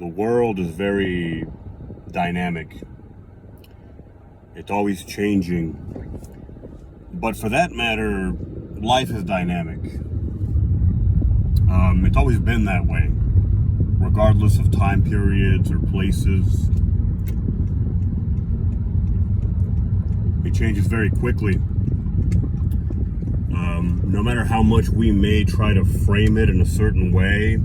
the world is very dynamic. It's always changing. But for that matter, life is dynamic. It's always been that way, regardless of time periods or places. It changes very quickly. No matter how much we may try to frame it in a certain way,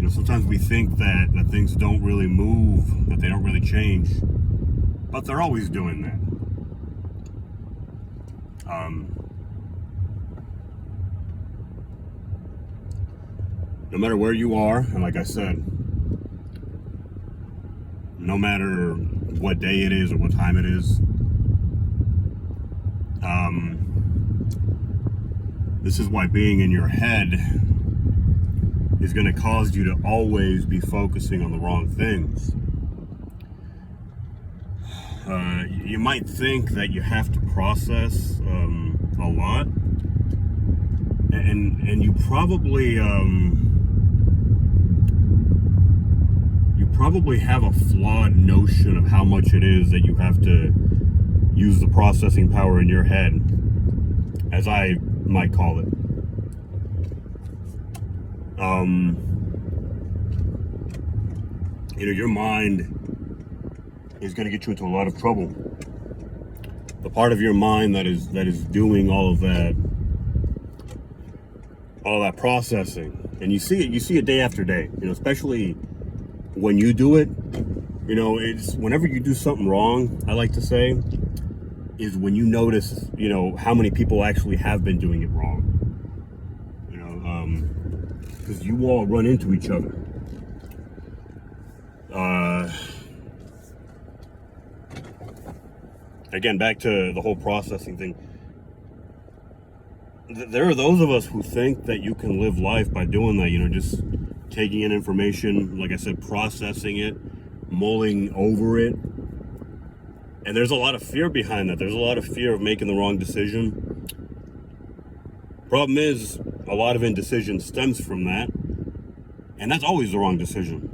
sometimes we think that things don't really move, that they don't really change, but they're always doing that. No matter where you are, and like I said, no matter what day it is or what time it is, this is why being in your head is going to cause you to always be focusing on the wrong things. You might think that you have to process a lot, and you probably have a flawed notion of how much it is that you have to use the processing power in your head, as I might call it. Your mind is going to get you into a lot of trouble. The part of your mind that is doing all that processing, and you see it day after day. Especially when you do it. It's whenever you do something wrong, I like to say, is when you notice, how many people actually have been doing it wrong. Because you all run into each other. Again, back to the whole processing thing. There are those of us who think that you can live life by doing that, just taking in information, like I said, processing it, mulling over it. And there's a lot of fear behind that. There's a lot of fear of making the wrong decision. Problem is, a lot of indecision stems from that. And that's always the wrong decision.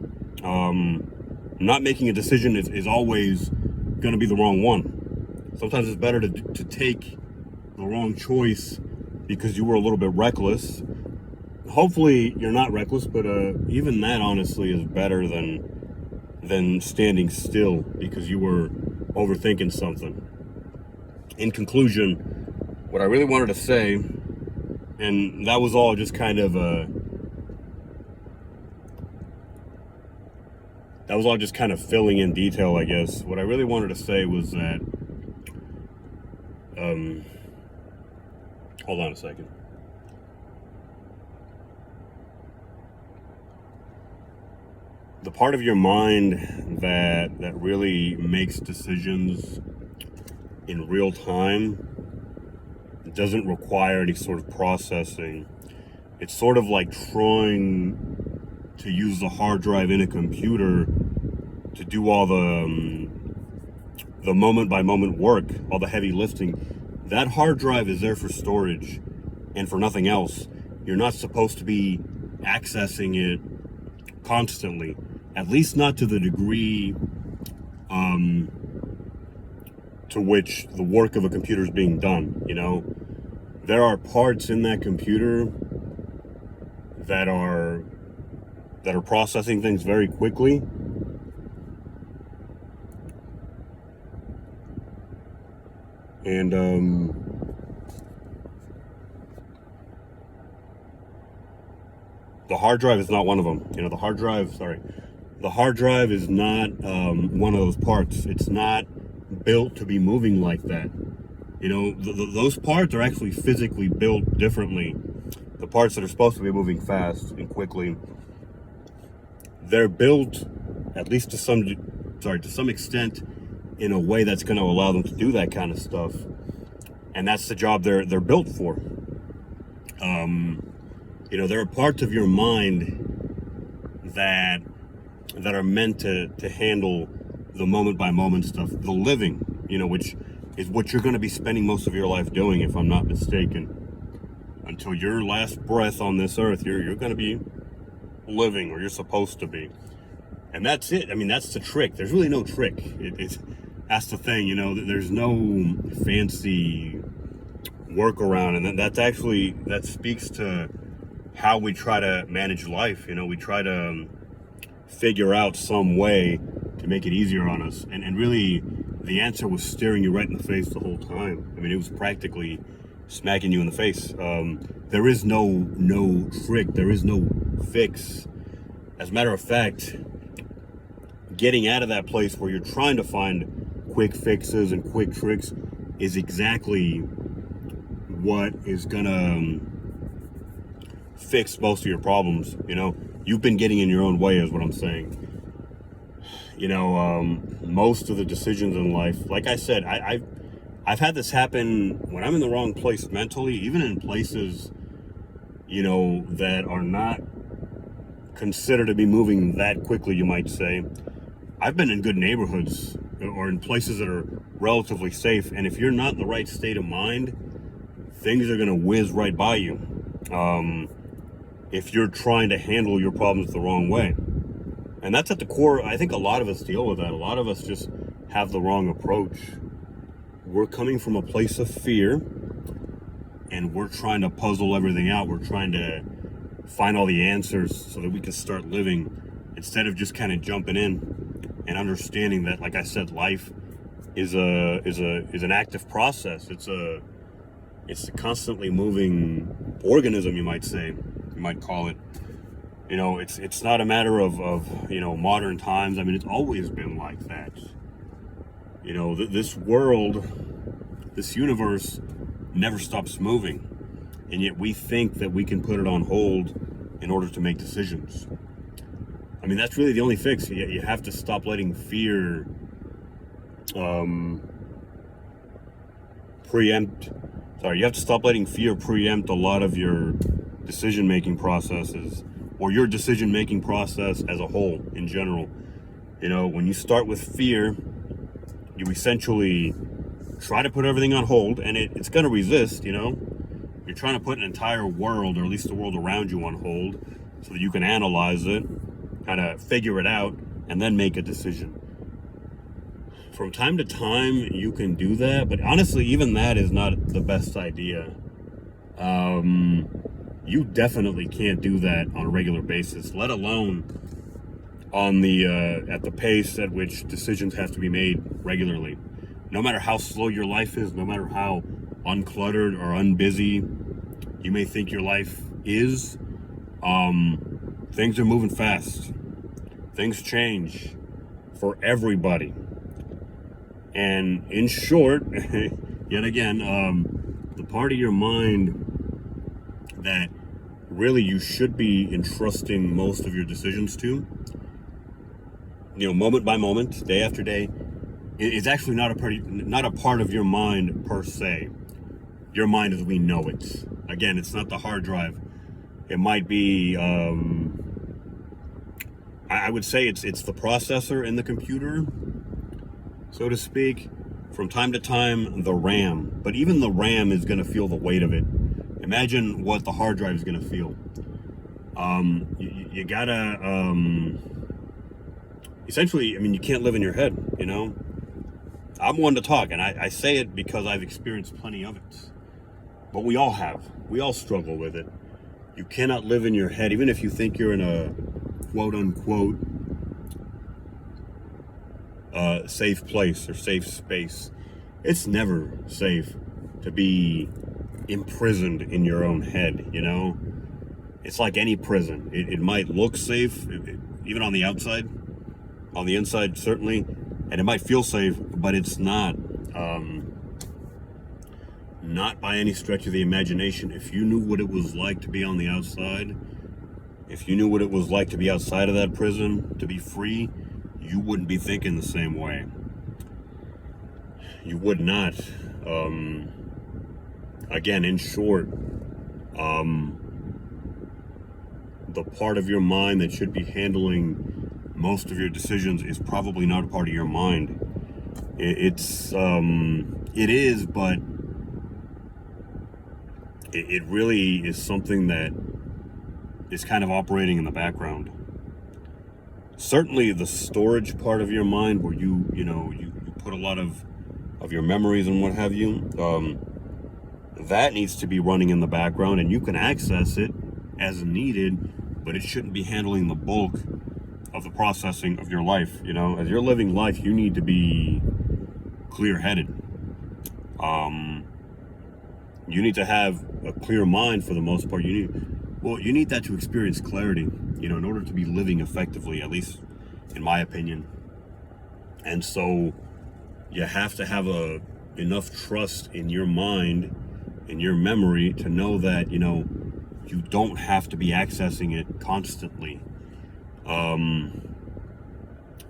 Not making a decision is always going to be the wrong one. Sometimes it's better to take the wrong choice because you were a little bit reckless. Hopefully you're not reckless, but even that honestly is better than standing still because you were overthinking something. In conclusion, what I really wanted to say, and that was all just kind of filling in detail, I guess. What I really wanted to say was that, hold on a second. The part of your mind that really makes decisions in real time doesn't require any sort of processing. It's sort of like trying to use the hard drive in a computer to do all the moment by moment work, all the heavy lifting. That hard drive is there for storage and for nothing else. You're not supposed to be accessing it constantly, at least not to the degree to which the work of a computer is being done. There are parts in that computer that are processing things very quickly. And the hard drive is not one of them. The hard drive is not one of those parts. It's not built to be moving like that. Those parts are actually physically built differently. The parts that are supposed to be moving fast and quickly, they're built, at least to some extent, in a way that's going to allow them to do that kind of stuff. And that's the job they're built for. There are parts of your mind that are meant to handle the moment by moment stuff, the living, which is what you're going to be spending most of your life doing, if I'm not mistaken. Until your last breath on this earth, you're going to be living, or you're supposed to be. And that's it. I mean, that's the trick. There's really no trick. That's the thing, you know. There's no fancy workaround, and that speaks to how we try to manage life. You know, we try to figure out some way to make it easier on us, and really, the answer was staring you right in the face the whole time. I mean, it was practically smacking you in the face. There is no trick. There is no fix. As a matter of fact, getting out of that place where you're trying to find quick fixes and quick tricks is exactly what is gonna fix most of your problems. You know, you've been getting in your own way, is what I'm saying. You know, most of the decisions in life, like I said, I've had this happen when I'm in the wrong place mentally, even in places, you know, that are not considered to be moving that quickly, you might say. I've been in good neighborhoods or in places that are relatively safe, and if you're not in the right state of mind, things are going to whiz right by you. If you're trying to handle your problems the wrong way. And that's at the core. I think a lot of us deal with that. A lot of us just have the wrong approach. We're coming from a place of fear, and we're trying to puzzle everything out. We're trying to find all the answers so that we can start living, instead of just kind of jumping in and understanding that, like I said, life is an active process. It's a constantly moving organism, you might say, you might call it. You know, it's not a matter of you know, modern times. I mean, it's always been like that. You know, this world, this universe never stops moving, and yet we think that we can put it on hold in order to make decisions. I mean, that's really the only fix. You have to stop letting fear preempt. Sorry, you have to stop letting fear preempt a lot of your decision-making processes, or your decision-making process as a whole, in general. You know, when you start with fear, you essentially try to put everything on hold, and it's going to resist, you know. You're trying to put an entire world, or at least the world around you, on hold so that you can analyze it, kind of figure it out, and then make a decision. From time to time, you can do that, but honestly, even that is not the best idea. You definitely can't do that on a regular basis, let alone on the at the pace at which decisions have to be made regularly. No matter how slow your life is, no matter how uncluttered or unbusy you may think your life is, things are moving fast. Things change for everybody. And in short, yet again, the part of your mind that really you should be entrusting most of your decisions to, you know, moment by moment, day after day, is actually not a part of your mind per se. Your mind as we know it. Again, it's not the hard drive. It might be, I would say it's the processor in the computer, so to speak. From time to time, the RAM. But even the RAM is going to feel the weight of it. Imagine what the hard drive is going to feel. You gotta, essentially, I mean, you can't live in your head, you know? I'm one to talk, and I say it because I've experienced plenty of it. But we all have. We all struggle with it. You cannot live in your head, even if you think you're in a quote-unquote safe place or safe space. It's never safe to be imprisoned in your own head, you know? It's like any prison. It might look safe, even on the outside. On the inside, certainly. And it might feel safe, but it's not. Not by any stretch of the imagination. If you knew what it was like to be on the outside, if you knew what it was like to be outside of that prison, to be free, you wouldn't be thinking the same way. You would not. Again, in short, the part of your mind that should be handling most of your decisions is probably not a part of your mind. It is, but it really is something that is kind of operating in the background. certainly the storage part of your mind, where you put a lot of your memories and what have you, that needs to be running in the background, and you can access it as needed, but it shouldn't be handling the bulk of the processing of your life. As you're living life, you need to be clear-headed. You need to have a clear mind for the most part. You need that to experience clarity, in order to be living effectively, at least in my opinion. And so you have to have enough trust in your mind, in your memory, to know that, you don't have to be accessing it constantly.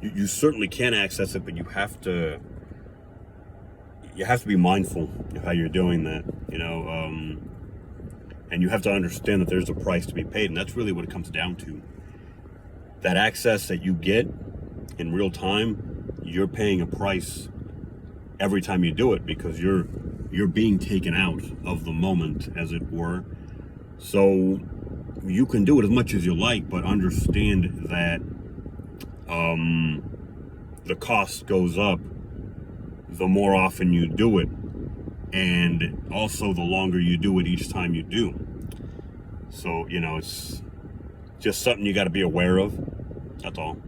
You certainly can access it, but you have to be mindful of how you're doing that, and you have to understand that there's a price to be paid, and that's really what it comes down to. That access that you get in real time, you're paying a price every time you do it, because you're being taken out of the moment, as it were. So you can do it as much as you like, but understand that the cost goes up the more often you do it, and also the longer you do it each time you do. So, it's just something you got to be aware of. That's all.